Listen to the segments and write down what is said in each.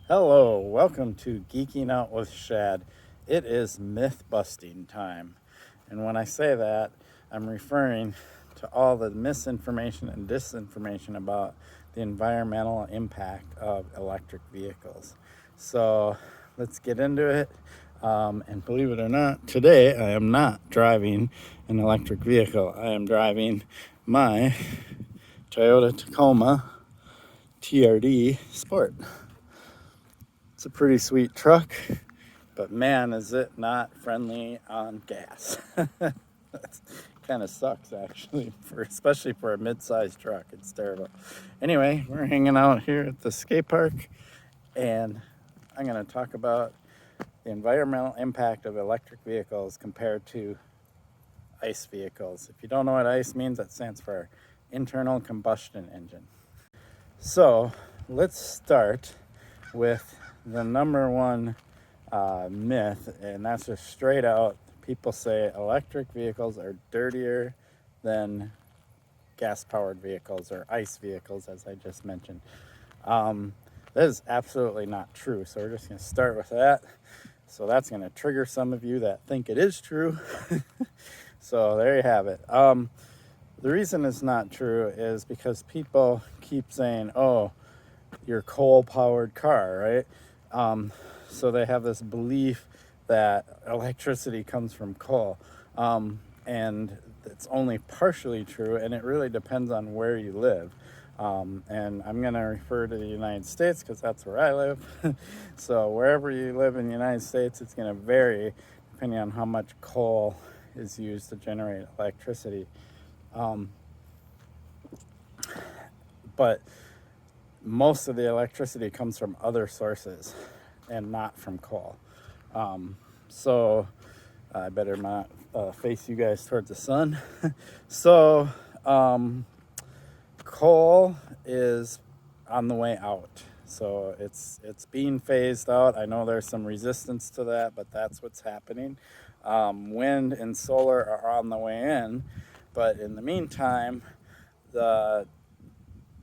Hello, welcome to Geeking Out with Shad. It is myth busting time. And when I say that, I'm referring to all the misinformation and disinformation about the environmental impact of electric vehicles. So let's get into it. And believe it or not, today I am not driving an electric vehicle. I am driving my Toyota Tacoma TRD Sport. It's a pretty sweet truck, but man, is it not friendly on gas. Kind of sucks, actually, especially for a mid-sized truck. It's terrible. Anyway, we're hanging out here at the skate park, and I'm going to talk about the environmental impact of electric vehicles compared to ICE vehicles. If you don't know what ICE means, that stands for internal combustion engine. So let's start with the number one myth, and that's just straight out. People say electric vehicles are dirtier than gas-powered vehicles or ICE vehicles, as I just mentioned. That is absolutely not true. So we're just going to start with that. So that's going to trigger some of you that think it is true. So there you have it. The reason it's not true is because people keep saying, oh, your coal-powered car, right? So they have this belief that electricity comes from coal, and it's only partially true, and it really depends on where you live. And I'm going to refer to the United States because that's where I live. So wherever you live in the United States, it's going to vary depending on how much coal is used to generate electricity. But most of the electricity comes from other sources and not from coal. So I better not face you guys towards the sun. So coal is on the way out. So it's being phased out. I know there's some resistance to that, but that's what's happening. Wind and solar are on the way in, but in the meantime, the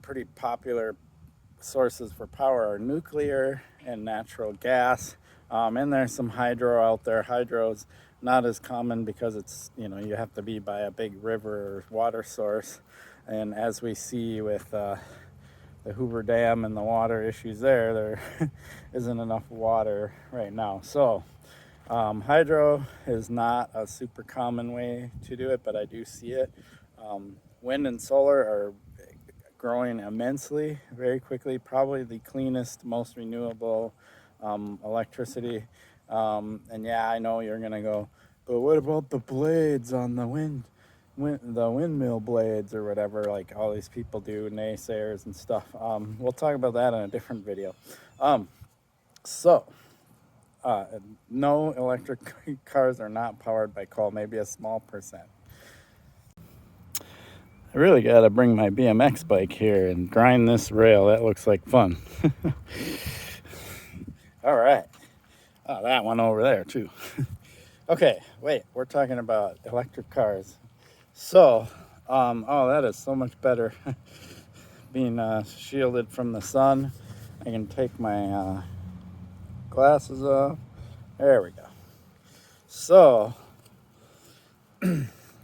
pretty popular sources for power are nuclear and natural gas, and there's some hydro out there. Hydro's not as common because it's, you have to be by a big river or water source, and as we see with the Hoover Dam and the water issues there isn't enough water right now. So hydro is not a super common way to do it, but I do see it. Wind and solar are growing immensely, very quickly, probably the cleanest, most renewable electricity. And yeah, I know you're gonna go, but what about the blades on the the windmill blades or whatever, like all these people do, naysayers and stuff. We'll talk about that in a different video. No, electric cars are not powered by coal, maybe a small percent. I really got to bring my BMX bike here and grind this rail. That looks like fun. All right. Oh, that one over there, too. Okay, wait. We're talking about electric cars. So, oh, that is so much better. Being shielded from the sun. I can take my glasses off. There we go. So,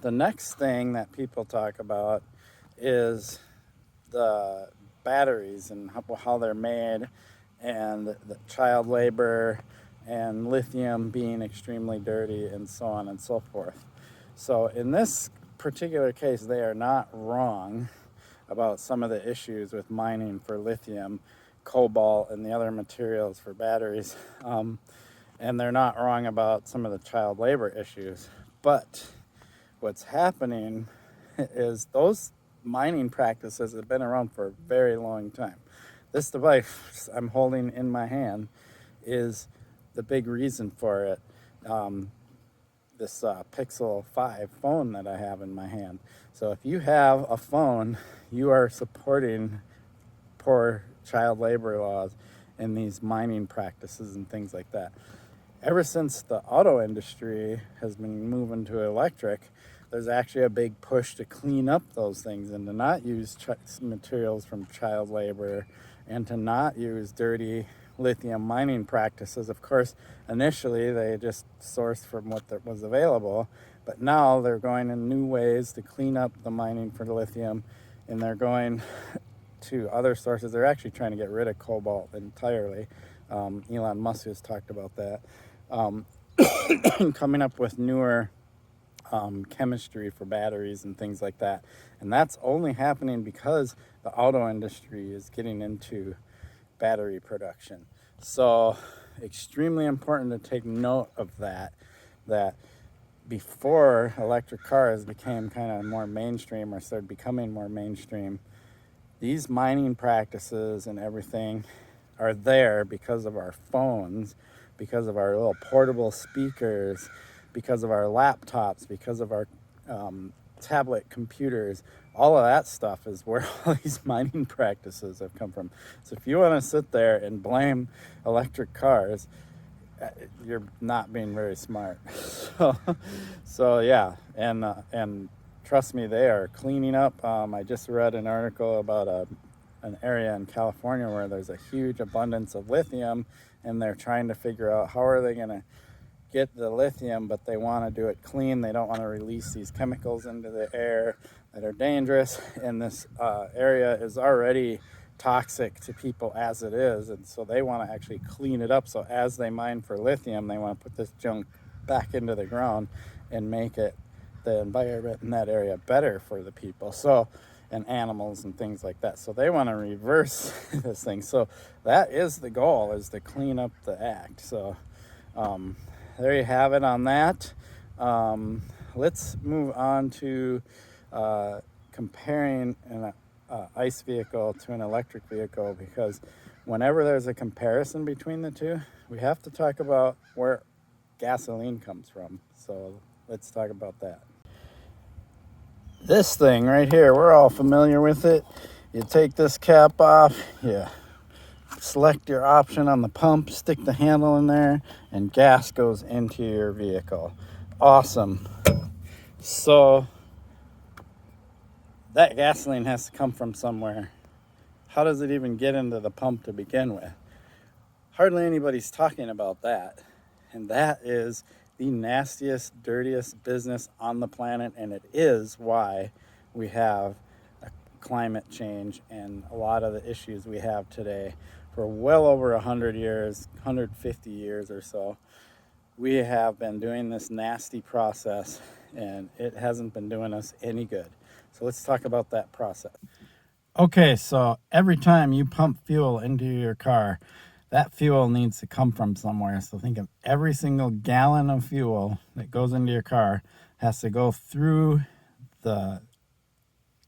the next thing that people talk about is the batteries and how they're made, and the child labor and lithium being extremely dirty and so on and so forth. So in this particular case, they are not wrong about some of the issues with mining for lithium, cobalt, and the other materials for batteries. And they're not wrong about some of the child labor issues. But what's happening is those mining practices have been around for a very long time. This device I'm holding in my hand is the big reason for it. This Pixel 5 phone that I have in my hand. So if you have a phone, you are supporting poor child labor laws and these mining practices and things like that. Ever since the auto industry has been moving to electric, there's actually a big push to clean up those things and to not use materials from child labor and to not use dirty lithium mining practices. Of course, initially they just sourced from what was available, but now they're going in new ways to clean up the mining for lithium, and they're going to other sources. They're actually trying to get rid of cobalt entirely. Elon Musk has talked about that. Coming up with newer chemistry for batteries and things like that. And that's only happening because the auto industry is getting into battery production. So extremely important to take note of that before electric cars became kind of more mainstream or started becoming more mainstream, these mining practices and everything are there because of our phones, because of our little portable speakers, because of our laptops, because of our tablet computers. All of that stuff is where all these mining practices have come from. So if you want to sit there and blame electric cars, you're not being very smart. So yeah, and trust me, they are cleaning up. I just read an article about an area in California where there's a huge abundance of lithium, and they're trying to figure out how are they going to get the lithium, but they want to do it clean. They don't want to release these chemicals into the air that are dangerous, and this area is already toxic to people as it is, and so they want to actually clean it up. So as they mine for lithium, they want to put this junk back into the ground and make it, the environment in that area, better for the people, so, and animals and things like that. So they want to reverse this thing. So that is the goal, is to clean up the act. So there you have it on that. Let's move on to comparing an ICE vehicle to an electric vehicle, because whenever there's a comparison between the two, we have to talk about where gasoline comes from. So let's talk about that. This thing right here, we're all familiar with it. You take this cap off, you select your option on the pump, stick the handle in there, and gas goes into your vehicle. Awesome. So that gasoline has to come from somewhere. How does it even get into the pump to begin with? Hardly anybody's talking about that. And that is the nastiest, dirtiest business on the planet, and it is why we have a climate change and a lot of the issues we have today. For well over 100 years, 150 years or so, we have been doing this nasty process, and it hasn't been doing us any good. So let's talk about that process. Okay, so every time you pump fuel into your car, that fuel needs to come from somewhere. So think of every single gallon of fuel that goes into your car has to go through the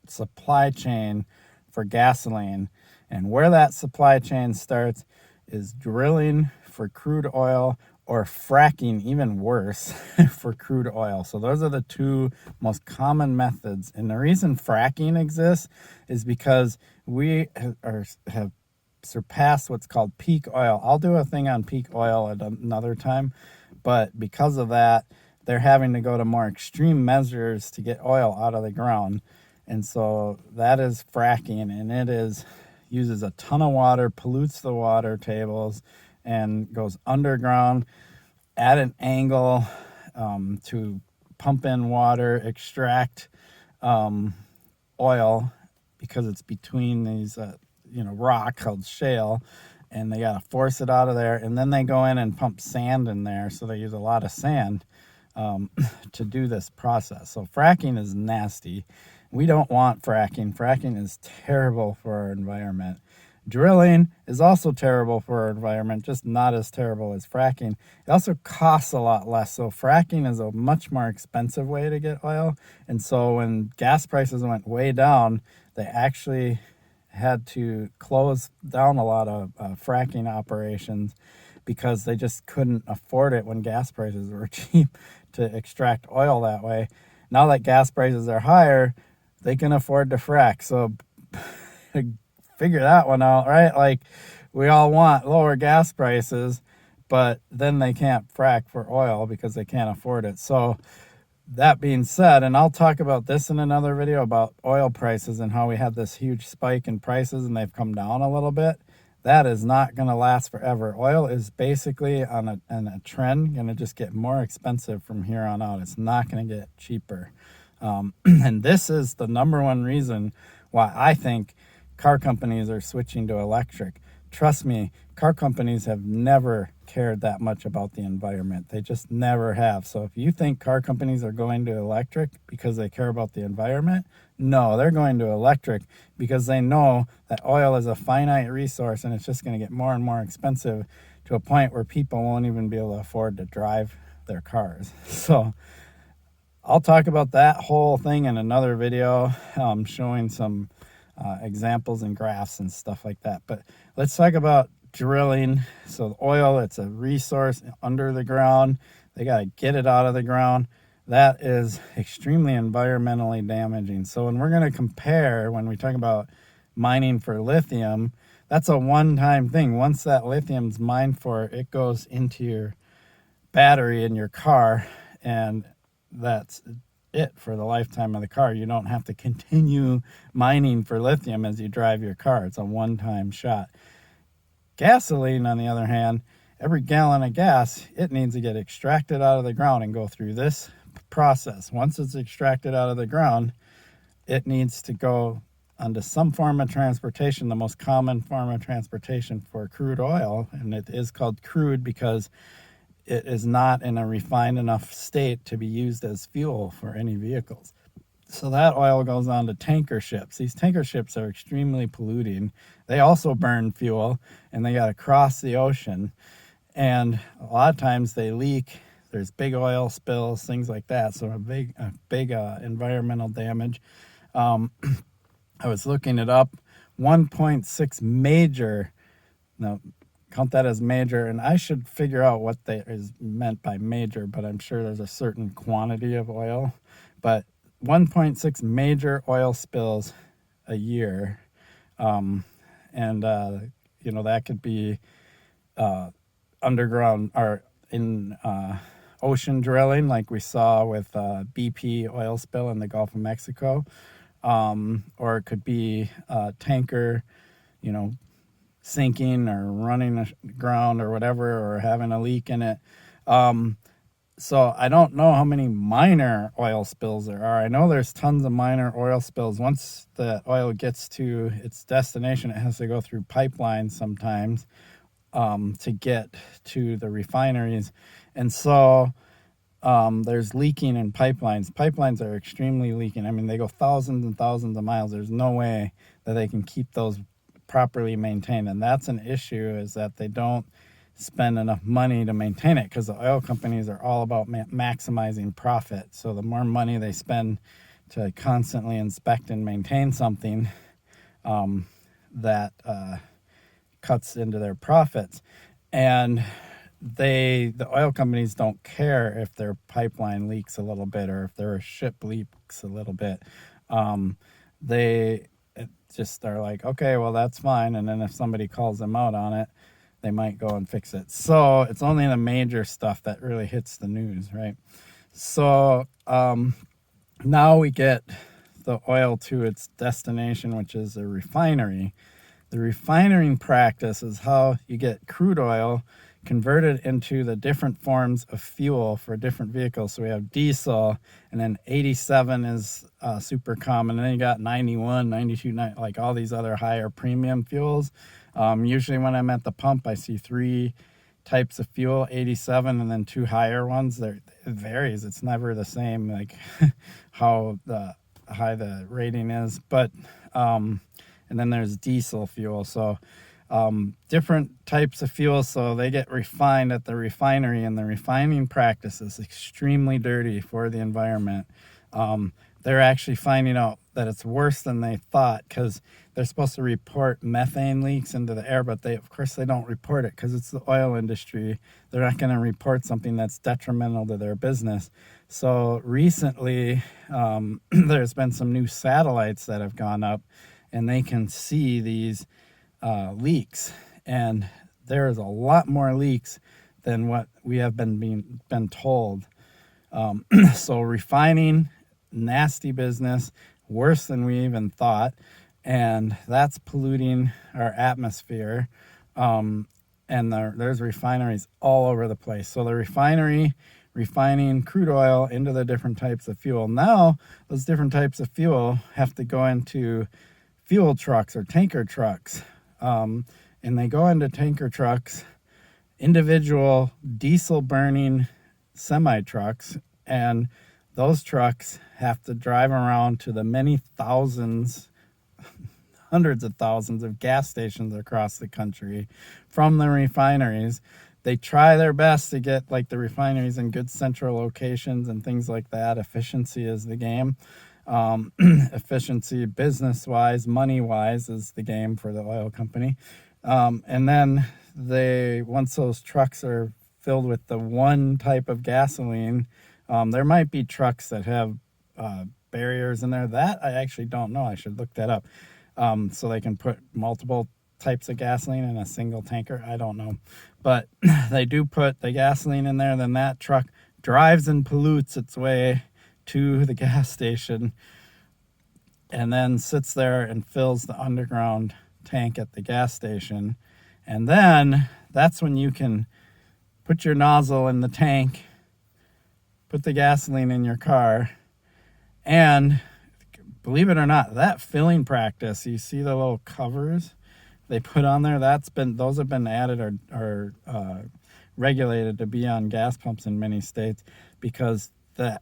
supply chain for gasoline. And where that supply chain starts is drilling for crude oil, or fracking, even worse, for crude oil. So those are the two most common methods. And the reason fracking exists is because we have surpassed what's called peak oil. I'll do a thing on peak oil at another time, but because of that, they're having to go to more extreme measures to get oil out of the ground. And so that is fracking, and it uses a ton of water, pollutes the water tables, and goes underground at an angle to pump in water, extract oil, because it's between these rock called shale, and they got to force it out of there. And then they go in and pump sand in there, so they use a lot of sand to do this process. So fracking is nasty. We don't want fracking. Fracking is terrible for our environment. Drilling is also terrible for our environment, just not as terrible as fracking. It also costs a lot less. So fracking is a much more expensive way to get oil. And so when gas prices went way down, they actually had to close down a lot of fracking operations, because they just couldn't afford it when gas prices were cheap to extract oil that way. Now that gas prices are higher, they can afford to frack. So figure that one out, right? Like, we all want lower gas prices, but then they can't frack for oil because they can't afford it. So that being said, and I'll talk about this in another video about oil prices and how we had this huge spike in prices and they've come down a little bit. that is not going to last forever. Oil is basically on a trend, going to just get more expensive from here on out. It's not going to get cheaper. And this is the number one reason why I think car companies are switching to electric. Trust me, car companies have never cared that much about the environment. They just never have. So if you think car companies are going to electric because they care about the environment, no, they're going to electric because they know that oil is a finite resource and it's just going to get more and more expensive to a point where people won't even be able to afford to drive their cars. So I'll talk about that whole thing in another video, showing some examples and graphs and stuff like that. But let's talk about drilling. So oil, it's a resource under the ground. They got to get it out of the ground. That is extremely environmentally damaging. So when we're going to compare, when we talk about mining for lithium, that's a one-time thing. Once that lithium's mined for, it goes into your battery in your car, and that's it for the lifetime of the car. You don't have to continue mining for lithium as you drive your car. It's a one-time shot. Gasoline, on the other hand, every gallon of gas, it needs to get extracted out of the ground and go through this process. Once it's extracted out of the ground, it needs to go onto some form of transportation, the most common form of transportation for crude oil, and it is called crude because it is not in a refined enough state to be used as fuel for any vehicles. So that oil goes on to tanker ships. These tanker ships are extremely polluting. They also burn fuel, and they got to cross the ocean. And a lot of times they leak. There's big oil spills, things like that. So a big environmental damage. I was looking it up. 1.6 major, now count that as major, and I should figure out what is meant by major, but I'm sure there's a certain quantity of oil. But 1.6 major oil spills a year. That could be underground or in ocean drilling, like we saw with BP oil spill in the Gulf of Mexico, or it could be tanker, sinking or running aground or whatever, or having a leak in it. So I don't know how many minor oil spills there are. I know there's tons of minor oil spills. Once the oil gets to its destination, it has to go through pipelines sometimes to get to the refineries. And so there's leaking in pipelines. Pipelines are extremely leaking. I mean, they go thousands and thousands of miles. There's no way that they can keep those properly maintained. And that's an issue, is that they don't spend enough money to maintain it, because the oil companies are all about maximizing profit. So the more money they spend to constantly inspect and maintain something, that cuts into their profits. And the oil companies don't care if their pipeline leaks a little bit or if their ship leaks a little bit. They just are like, okay, well, that's fine. And then if somebody calls them out on it, they might go and fix it. So it's only the major stuff that really hits the news, right? So now we get the oil to its destination, which is a refinery. The refining practice is how you get crude oil converted into the different forms of fuel for different vehicles. So we have diesel, and then 87 is super common. And then you got 91, 92, like all these other higher premium fuels. Usually when I'm at the pump, I see 3 types of fuel, 87, and then 2 higher ones. It varies. It's never the same, like how high the rating is. But and then there's diesel fuel. So different types of fuel. So they get refined at the refinery, and the refining practice is extremely dirty for the environment. They're actually finding out that it's worse than they thought, because they're supposed to report methane leaks into the air, but of course they don't report it because it's the oil industry. They're not going to report something that's detrimental to their business. So recently, there's been some new satellites that have gone up, and they can see these leaks, and there is a lot more leaks than what we have been told. So refining, nasty business, worse than we even thought, and that's polluting our atmosphere. And there's refineries all over the place. So the refinery refining crude oil into the different types of fuel. Now those different types of fuel have to go into fuel trucks or tanker trucks. And they go into tanker trucks, individual diesel burning semi trucks, and those trucks have to drive around to the many thousands, hundreds of thousands of gas stations across the country from the refineries. They try their best to get like the refineries in good central locations and things like that. Efficiency is the game. Efficiency business-wise, money-wise is the game for the oil company. And then once those trucks are filled with the one type of gasoline, there might be trucks that have barriers in there. That I actually don't know. I should look that up. So they can put multiple types of gasoline in a single tanker. I don't know. But they do put the gasoline in there. Then that truck drives and pollutes its way to the gas station and then sits there and fills the underground tank at the gas station. And then that's when you can put your nozzle in the tank, put the gasoline in your car, and believe it or not, that filling practice, you see the little covers they put on there, those have been added or regulated to be on gas pumps in many states, because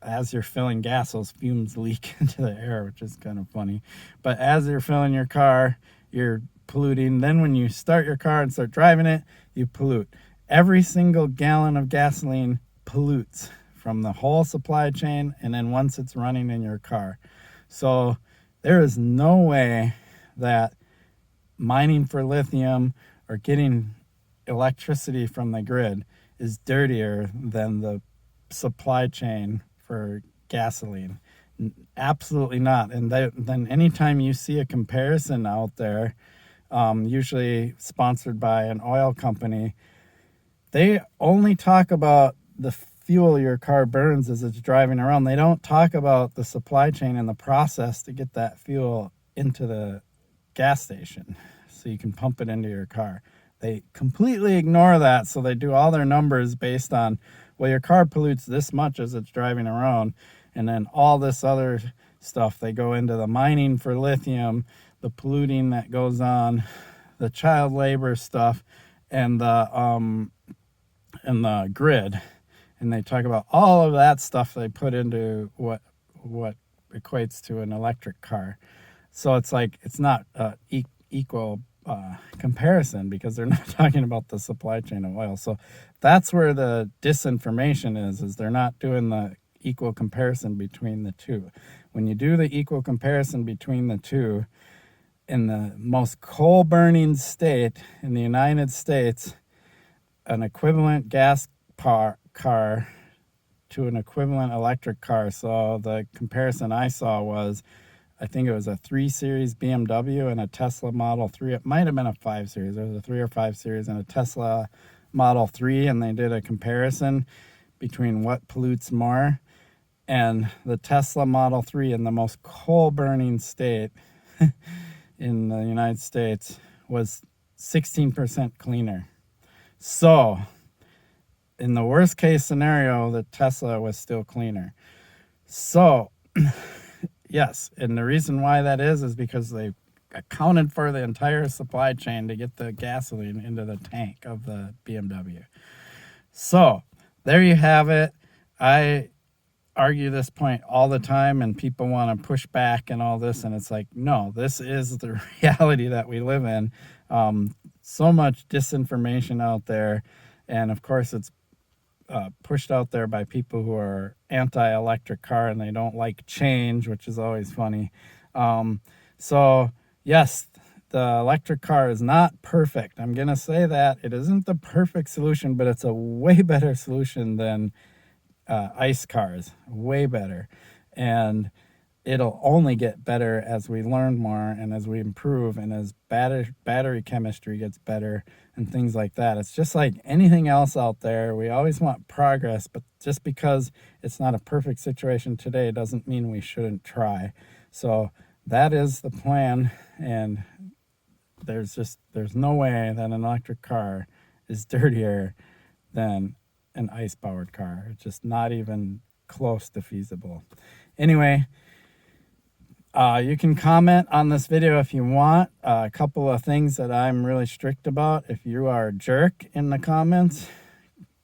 as you're filling gas, those fumes leak into the air, which is kind of funny. But as you're filling your car, you're polluting. Then when you start your car and start driving it, you pollute. Every single gallon of gasoline pollutes from the whole supply chain, and then once it's running in your car. So there is no way that mining for lithium or getting electricity from the grid is dirtier than the supply chain for gasoline. Absolutely not. And then anytime you see a comparison out there, usually sponsored by an oil company, they only talk about the fuel your car burns as it's driving around. They don't talk about the supply chain and the process to get that fuel into the gas station so you can pump it into your car. They completely ignore that, so they do all their numbers based on, well, your car pollutes this much as it's driving around, and then all this other stuff. They go into the mining for lithium, the polluting that goes on, the child labor stuff, and the grid. And they talk about all of that stuff they put into what equates to an electric car. So it's like it's not equal comparison, because they're not talking about the supply chain of oil. So that's where the disinformation is they're not doing the equal comparison between the two. When you do the equal comparison between the two, in the most coal-burning state in the United States, an equivalent gas car to an equivalent electric car. So the comparison I saw was, I think it was a 3 Series BMW and a Tesla Model 3. It might have been a 5 Series. There was a 3 or 5 Series and a Tesla Model 3, and they did a comparison between what pollutes more. And the Tesla Model 3, in the most coal-burning state in the United States, was 16% cleaner. So in the worst case scenario, the Tesla was still cleaner. So yes, and the reason why that is because they accounted for the entire supply chain to get the gasoline into the tank of the BMW. So there you have it. I argue this point all the time, and people want to push back and all this, and it's like, no, this is the reality that we live in. So much disinformation out there, and of course it's pushed out there by people who are anti-electric car and they don't like change, which is always funny. So yes, the electric car is not perfect. I'm going to say that. It isn't the perfect solution, but it's a way better solution than ICE cars, way better. And it'll only get better as we learn more and as we improve and as battery chemistry gets better and things like that. It's just like anything else out there. We always want progress, but just because it's not a perfect situation today doesn't mean we shouldn't try. So that is the plan, and there's no way that an electric car is dirtier than an ice-powered car. It's just not even close to feasible. Anyway, you can comment on this video if you want. A couple of things that I'm really strict about. If you are a jerk in the comments,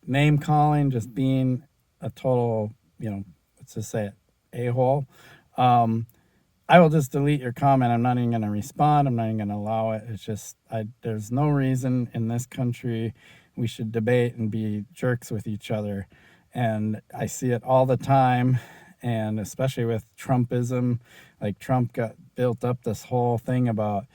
name calling, just being a total, let's just say it, a-hole, I will just delete your comment. I'm not even going to respond. I'm not even going to allow it. It's just, there's no reason in this country we should debate and be jerks with each other. And I see it all the time. And especially with Trumpism, like Trump built up this whole thing about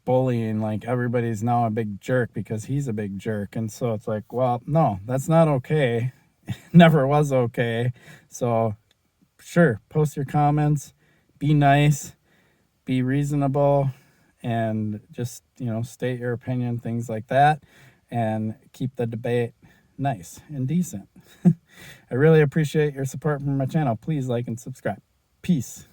bullying, like everybody's now a big jerk because he's a big jerk. And so it's like, well, no, that's not okay. Never was okay. So sure, post your comments, be nice, be reasonable, and just, state your opinion, things like that, and keep the debate nice and decent. I really appreciate your support from my channel. Please like and subscribe. Peace.